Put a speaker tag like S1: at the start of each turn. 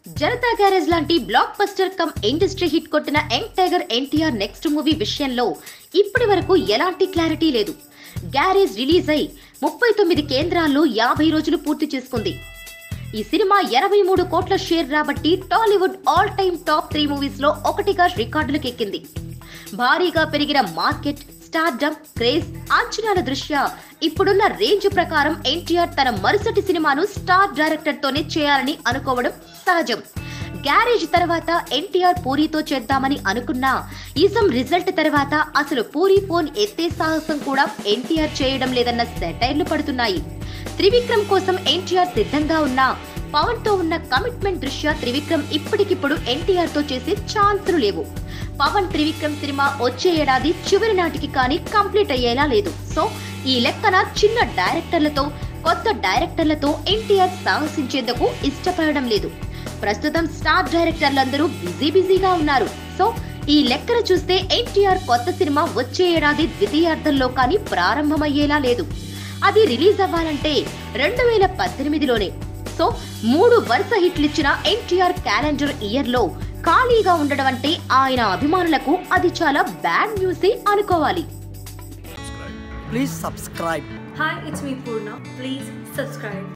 S1: Janata Garage లాంటి blockbuster cum industry hit కొట్టిన young tiger NTR next movie విషయంలో ఇప్పటి వరకు ఎలాంటి క్లారిటీ లేదు. గ్యారేజ్ రిలీజ్ అయి 39 కేంద్రాల్లో 50 రోజులు పూర్తి చేసుకుంది. ఈ సినిమా 83 కోట్ల షేర్ రాబట్టి Tollywood all time top 3 movies లో ఒకటిగా రికార్డులకు ఎక్కింది. భారీగా పెరిగిన మార్కెట్, స్టార్డమ్, క్రేజ్, అంచనాల దృష్ట్యా ఇప్పుడున్న రేంజ్ ప్రకారం ఎన్టీఆర్ తన మరుసటి సినిమాను స్టార్ డైరెక్టర్ తోనే చేయాలని అనుకోవడం సహజం. గ్యారేజ్ తర్వాత ఎన్టీఆర్ పూరితో చేద్దామని అనుకున్నా ఈసం రిజల్ట్ తర్వాత అసలు పూరి ఫోన్ ఎత్తే సాహసం కూడా ఎన్టీఆర్ చేయడం లేదన్న సెటైర్లు పడుతున్నాయి. త్రివిక్రమ్ కోసం ఎన్టీఆర్ సిద్ధంగా ఉన్నా పవన్ తో ఉన్న కమిట్మెంట్ దృష్ట్యా త్రివిక్రమ్ ఇప్పటికిప్పుడు ఎన్టీఆర్ తో చేసే ఛాన్సులు లేవు. పవన్ త్రివిక్రమ్ సినిమా వచ్చే ఏడాది చివరి నాటికి కానీ కంప్లీట్ అయ్యేలా లేదు. సో ఈ లెక్కన చిన్న డైరెక్టర్లతో, కొత్త డైరెక్టర్లతో ఎన్టీఆర్ సాహసించేందుకు ఇష్టపడడం లేదు. ప్రస్తుతం స్టార్ డైరెక్టర్లందరూ బిజీగా ఉన్నారు. సో ఈ లెక్కన చూస్తే ఎన్టీఆర్ కొత్త సినిమా వచ్చే ఏడాది ద్వితీయార్థంలో కానీ ప్రారంభమయ్యేలా లేదు. అది రిలీజ్ అవ్వాలంటే 2018లోనే. సో 3 వరుస హిట్లిచ్చిన ఎన్టీఆర్ క్యాలెండర్ ఇయర్ లో ఖాళీగా ఉండడం అంటే ఆయన అభిమానులకు అది చాలా బ్యాడ్ న్యూస్ అనుకోవాలి.
S2: Please subscribe.
S3: Hi, it's me Purna. Please subscribe.